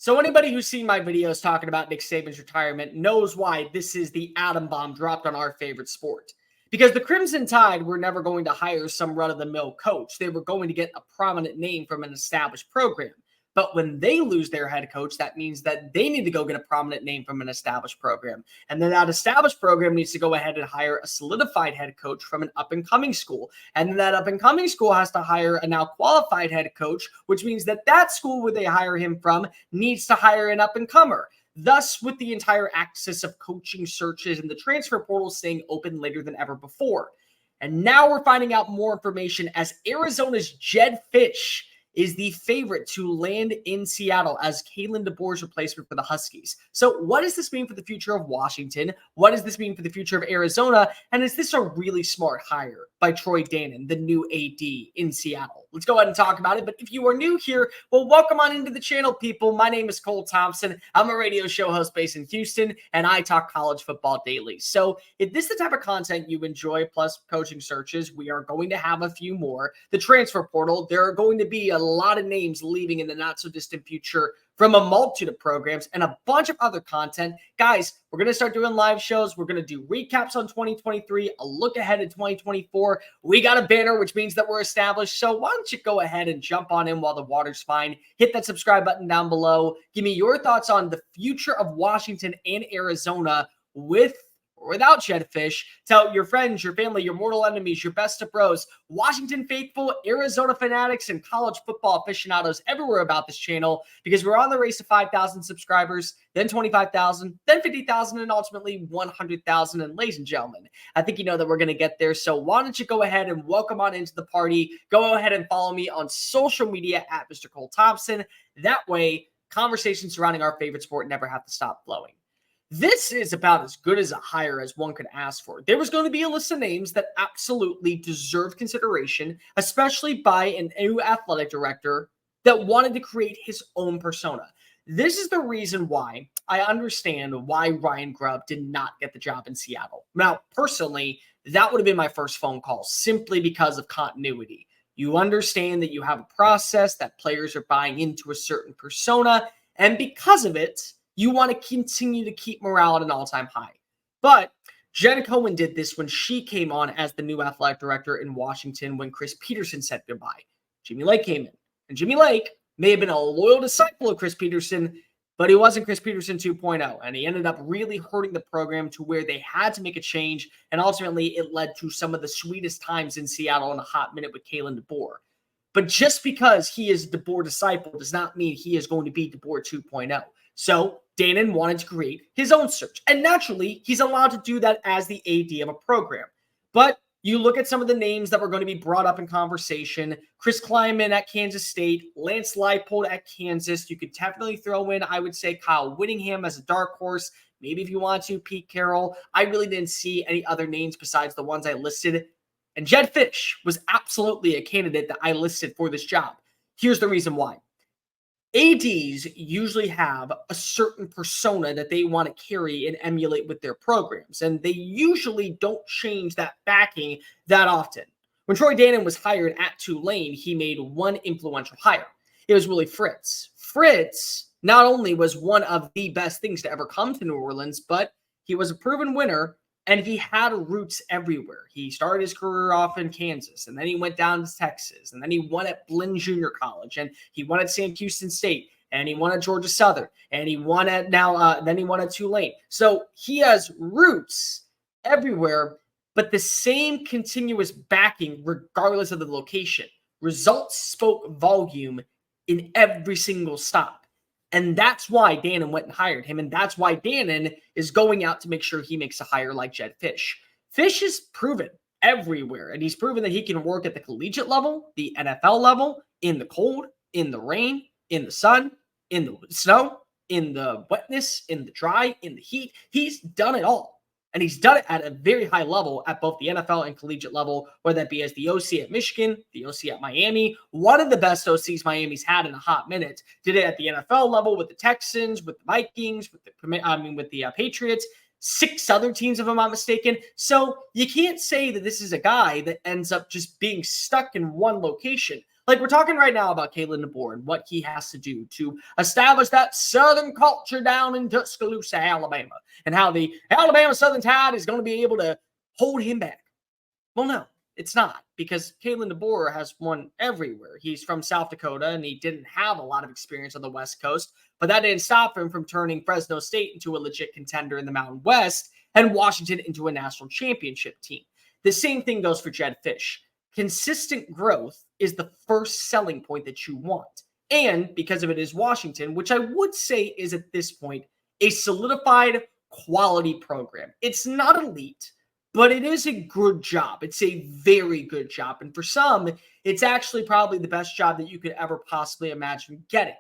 So anybody who's seen my videos talking about Nick Saban's retirement knows why this is the atom bomb dropped on our favorite sport. Because the Crimson Tide were never going to hire some run-of-the-mill coach. They were going to get a prominent name from an established program. But when they lose their head coach, that means that they need to go get a prominent name from an established program. And then that established program needs to go ahead and hire a solidified head coach from an up-and-coming school. And then that up-and-coming school has to hire a now qualified head coach, which means that that school where they hire him from needs to hire an up-and-comer. Thus, with the entire axis of coaching searches and the transfer portal staying open later than ever before. And now we're finding out more information as Arizona's Jedd Fisch is the favorite to land in Seattle as Kalen DeBoer's replacement for the Huskies. So what does this mean for the future of Washington? What does this mean for the future of Arizona? And is this a really smart hire by Troy Dannen, the new AD in Seattle? Let's go ahead and talk about it. But if you are new here, well, welcome on into the channel, people. My name is Cole Thompson. I'm a radio show host based in Houston, and I talk college football daily. So if this is the type of content you enjoy, plus coaching searches, we are going to have a few more. The transfer portal, there are going to be a lot of names leaving in the not-so-distant future from a multitude of programs and a bunch of other content. Guys, we're going to start doing live shows. We're going to do recaps on 2023, a look ahead at 2024. We got a banner, which means that we're established. So why don't you go ahead and jump on in while the water's fine. Hit that subscribe button down below. Give me your thoughts on the future of Washington and Arizona with or without Jedd Fisch. Tell your friends, your family, your mortal enemies, your best of bros, Washington faithful, Arizona fanatics, and college football aficionados everywhere about this channel, because we're on the race to 5,000 subscribers, then 25,000, then 50,000, and ultimately 100,000. And ladies and gentlemen, I think you know that we're going to get there. So why don't you go ahead and welcome on into the party. Go ahead and follow me on social media at Mr. Cole Thompson. That way, conversations surrounding our favorite sport never have to stop flowing. This is about as good as a hire as one could ask for. There was going to be a list of names that absolutely deserve consideration, especially by a new athletic director that wanted to create his own persona. This is the reason why I understand why Ryan Grubb did not get the job in Seattle. Now, personally, that would have been my first phone call simply because of continuity. You understand that you have a process, that players are buying into a certain persona, and because of it, you want to continue to keep morale at an all-time high. But Jen Cohen did this when she came on as the new athletic director in Washington when Chris Peterson said goodbye. Jimmy Lake came in. And Jimmy Lake may have been a loyal disciple of Chris Peterson, but he wasn't Chris Peterson 2.0. And he ended up really hurting the program to where they had to make a change. And ultimately, it led to some of the sweetest times in Seattle in a hot minute with Kalen DeBoer. But just because he is DeBoer disciple does not mean he is going to be DeBoer 2.0. So Dannen wanted to create his own search. And naturally, he's allowed to do that as the AD of a program. But you look at some of the names that were going to be brought up in conversation. Chris Klieman at Kansas State, Lance Leipold at Kansas. You could definitely throw in, I would say, Kyle Whittingham as a dark horse. Maybe if you want to, Pete Carroll. I really didn't see any other names besides the ones I listed. And Jedd Fisch was absolutely a candidate that I listed for this job. Here's the reason why. ADs usually have a certain persona that they want to carry and emulate with their programs, and they usually don't change that backing that often. When Troy Dannen was hired at Tulane, he made one influential hire. It was Willie Fritz. Fritz not only was one of the best things to ever come to New Orleans, but he was a proven winner, and he had roots everywhere. He started his career off in Kansas, and then he went down to Texas, and then he won at Blinn Junior College, and he won at Sam Houston State, and he won at Georgia Southern, and he won at then he won at Tulane. So he has roots everywhere, but the same continuous backing regardless of the location. Results spoke volume in every single stop. And that's why Dannen went and hired him. And that's why Dannen is going out to make sure he makes a hire like Jedd Fisch. Fisch is proven everywhere. And he's proven that he can work at the collegiate level, the NFL level, in the cold, in the rain, in the sun, in the snow, in the wetness, in the dry, in the heat. He's done it all. And he's done it at a very high level at both the NFL and collegiate level, whether that be as the OC at Michigan, the OC at Miami. One of the best OCs Miami's had in a hot minute. Did it at the NFL level with the Texans, with the Vikings, with the Patriots, 6 other teams, if I'm not mistaken. So you can't say that this is a guy that ends up just being stuck in one location. Like, we're talking right now about Kalen DeBoer and what he has to do to establish that Southern culture down in Tuscaloosa, Alabama, and how the Alabama Southern Tide is going to be able to hold him back. Well, no, it's not, because Kalen DeBoer has won everywhere. He's from South Dakota, and he didn't have a lot of experience on the West Coast, but that didn't stop him from turning Fresno State into a legit contender in the Mountain West and Washington into a national championship team. The same thing goes for Jedd Fisch. Consistent growth is the first selling point that you want. And because of it is Washington, which I would say is at this point a solidified quality program. It's not elite, but it is a good job. It's a very good job. And for some, it's actually probably the best job that you could ever possibly imagine getting.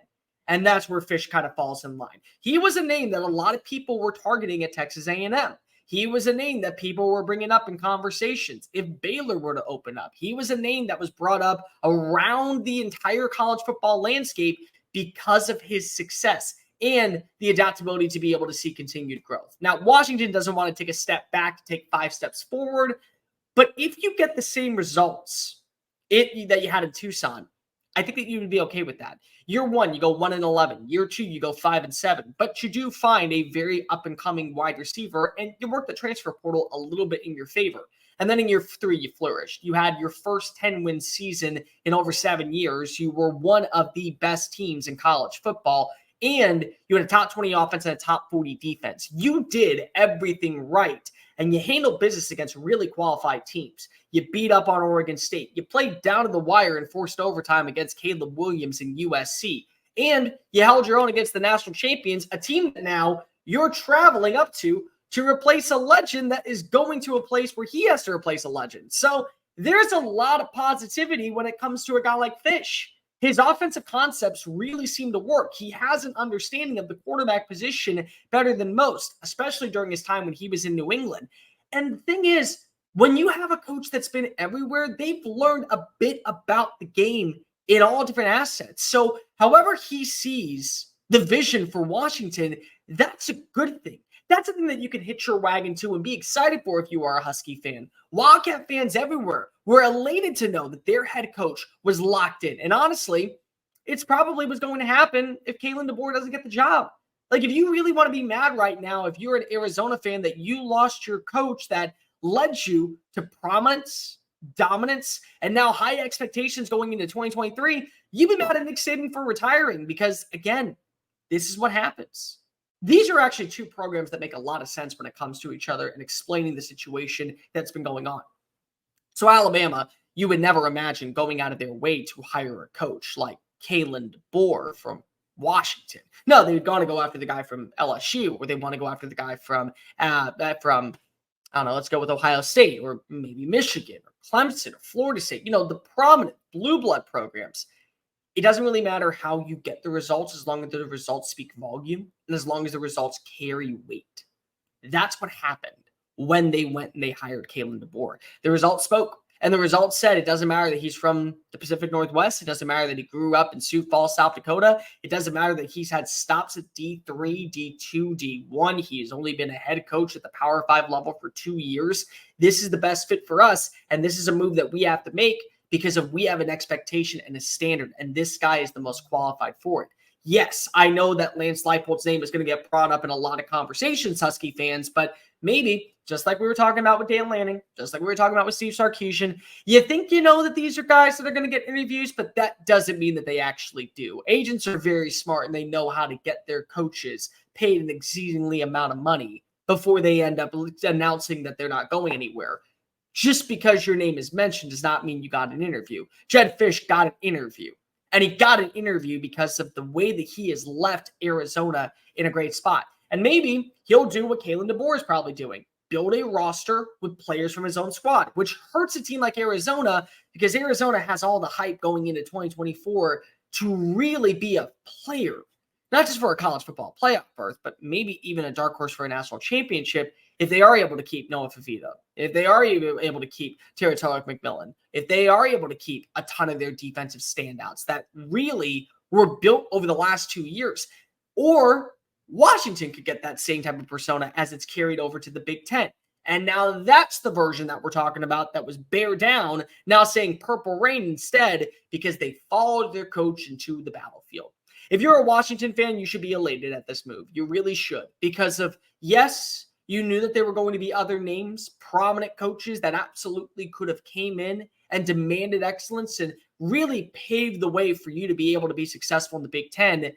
And that's where Fisch kind of falls in line. He was a name that a lot of people were targeting at Texas A&M. He was a name that people were bringing up in conversations. If Baylor were to open up, he was a name that was brought up around the entire college football landscape because of his success and the adaptability to be able to see continued growth. Now, Washington doesn't want to take a step back to take 5 steps forward, but if you get the same results that you had in Tucson, I think that you would be okay with that. Year 1, you go 1-11. Year 2, you go 5-7. But you do find a very up-and-coming wide receiver, and you work the transfer portal a little bit in your favor. And then in year 3, you flourished. You had your first 10-win season in over 7 years. You were one of the best teams in college football, and you had a top 20 offense and a top 40 defense. You did everything right, and you handled business against really qualified teams. You beat up on Oregon State. You played down to the wire and forced overtime against Caleb Williams and USC. And you held your own against the national champions, a team that now you're traveling up to replace a legend that is going to a place where he has to replace a legend. So there's a lot of positivity when it comes to a guy like Fisch. His offensive concepts really seem to work. He has an understanding of the quarterback position better than most, especially during his time when he was in New England. And the thing is, when you have a coach that's been everywhere, they've learned a bit about the game in all different assets. So however he sees the vision for Washington, that's a good thing. That's something that you can hitch your wagon to and be excited for if you are a Husky fan. Wildcat fans everywhere were elated to know that their head coach was locked in. And honestly, it's probably what's going to happen if Kalen DeBoer doesn't get the job. Like, if you really want to be mad right now, if you're an Arizona fan that you lost your coach that led you to prominence, dominance, and now high expectations going into 2023, you've been mad at Nick Saban for retiring because, again, this is what happens. These are actually 2 programs that make a lot of sense when it comes to each other and explaining the situation that's been going on. So Alabama, you would never imagine going out of their way to hire a coach like Kalen DeBoer from Washington. No, they would want to go after the guy from LSU, or they want to go after the guy from I don't know, let's go with Ohio State, or maybe Michigan, or Clemson, or Florida State, the prominent blue blood programs. It doesn't really matter how you get the results as long as the results speak volume and as long as the results carry weight. That's what happened when they went and they hired Kalen DeBoer. The results spoke, and the results said it doesn't matter that he's from the Pacific Northwest. It doesn't matter that he grew up in Sioux Falls, South Dakota. It doesn't matter that he's had stops at D3, D2, D1. He has only been a head coach at the Power 5 level for 2 years. This is the best fit for us, and this is a move that we have to make because we have an expectation and a standard, and this guy is the most qualified for it. Yes, I know that Lance Leipold's name is going to get brought up in a lot of conversations, Husky fans, but maybe, just like we were talking about with Dan Lanning, just like we were talking about with Steve Sarkisian, you think you know that these are guys that are going to get interviews, but that doesn't mean that they actually do. Agents are very smart, and they know how to get their coaches paid an exceedingly amount of money before they end up announcing that they're not going anywhere. Just because your name is mentioned does not mean you got an interview. Jedd Fisch got an interview. And he got an interview because of the way that he has left Arizona in a great spot. And maybe he'll do what Kalen DeBoer is probably doing. Build a roster with players from his own squad, which hurts a team like Arizona because Arizona has all the hype going into 2024 to really be a player. Not just for a college football playoff berth, but maybe even a dark horse for a national championship if they are able to keep Noah Fafita, if they are able to keep Terry McMillan, if they are able to keep a ton of their defensive standouts that really were built over the last 2 years. Or Washington could get that same type of persona as it's carried over to the Big Ten. And now that's the version that we're talking about that was bear down, now saying purple rain instead because they followed their coach into the battlefield. If you're a Washington fan, you should be elated at this move. You really should. Because of, yes, you knew that there were going to be other names, prominent coaches that absolutely could have came in and demanded excellence and really paved the way for you to be able to be successful in the Big Ten.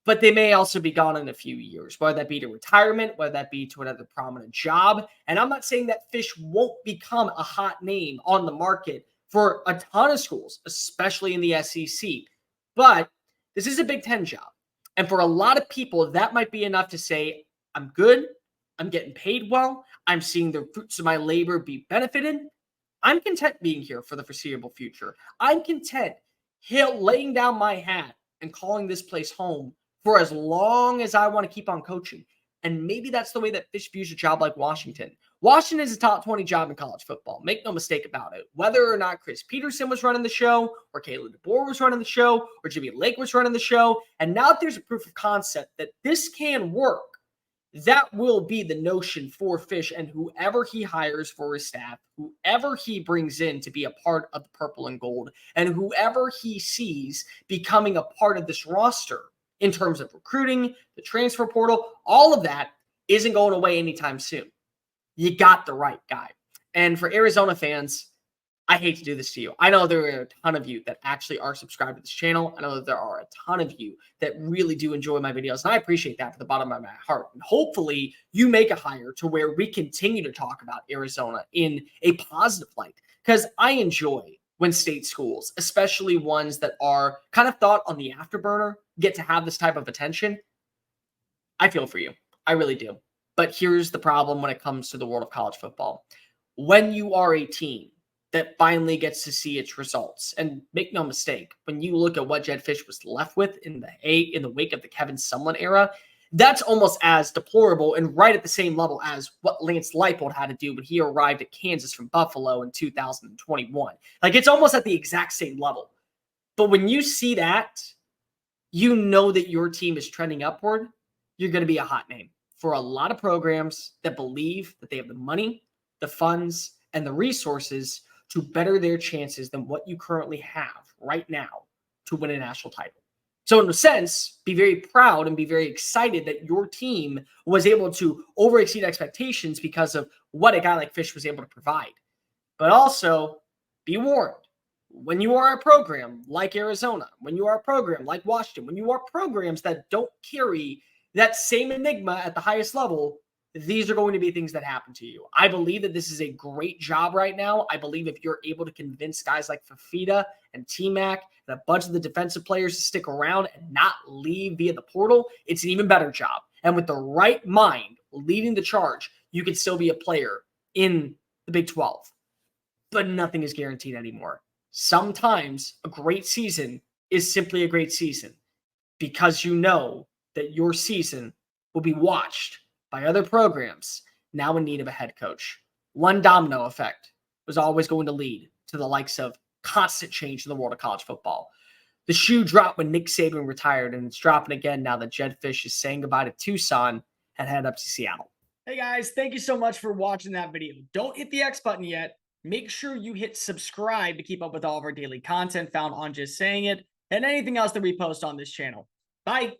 But they may also be gone in a few years, whether that be to retirement, whether that be to another prominent job. And I'm not saying that Fisch won't become a hot name on the market for a ton of schools, especially in the SEC. But this is a Big Ten job. And for a lot of people, that might be enough to say, I'm good. I'm getting paid well. I'm seeing the fruits of my labor be benefited. I'm content being here for the foreseeable future. I'm content laying down my hat and calling this place home for as long as I want to keep on coaching. And maybe that's the way that Fisch views a job like Washington. Washington is a top 20 job in college football. Make no mistake about it. Whether or not Chris Peterson was running the show, or Kalen DeBoer was running the show, or Jimmy Lake was running the show, and now there's a proof of concept that this can work, that will be the notion for Fisch and whoever he hires for his staff, whoever he brings in to be a part of the purple and gold, and whoever he sees becoming a part of this roster in terms of recruiting, the transfer portal, all of that isn't going away anytime soon. You got the right guy. And for Arizona fans, I hate to do this to you. I know there are a ton of you that actually are subscribed to this channel. I know that there are a ton of you that really do enjoy my videos, and I appreciate that from the bottom of my heart. And hopefully you make a hire to where we continue to talk about Arizona in a positive light, because I enjoy when state schools, especially ones that are kind of thought on the afterburner, get to have this type of attention. I feel for you. I really do. But here's the problem when it comes to the world of college football. When you are a team that finally gets to see its results, and make no mistake, when you look at what Jedd Fisch was left with in the wake of the Kevin Sumlin era, that's almost as deplorable and right at the same level as what Lance Leipold had to do when he arrived at Kansas from Buffalo in 2021. Like, it's almost at the exact same level. But when you see that, you know that your team is trending upward. You're going to be a hot name for a lot of programs that believe that they have the money, the funds, and the resources to better their chances than what you currently have right now to win a national title. So in a sense, be very proud and be very excited that your team was able to overexceed expectations because of what a guy like Fisch was able to provide. But also be warned, when you are a program like Arizona, when you are a program like Washington, when you are programs that don't carry that same enigma at the highest level, these are going to be things that happen to you. I believe that this is a great job right now. I believe if you're able to convince guys like Fafita and T-Mac and a bunch of the defensive players to stick around and not leave via the portal, it's an even better job. And with the right mind leading the charge, you can still be a player in the Big 12. But nothing is guaranteed anymore. Sometimes a great season is simply a great season because you know that your season will be watched by other programs now in need of a head coach. One domino effect was always going to lead to the likes of constant change in the world of college football. The shoe dropped when Nick Saban retired, and it's dropping again now that Jedd Fisch is saying goodbye to Tucson and head up to Seattle. Hey guys, thank you so much for watching that video. Don't hit the X button yet. Make sure you hit subscribe to keep up with all of our daily content found on Just Saying It and anything else that we post on this channel. Bye.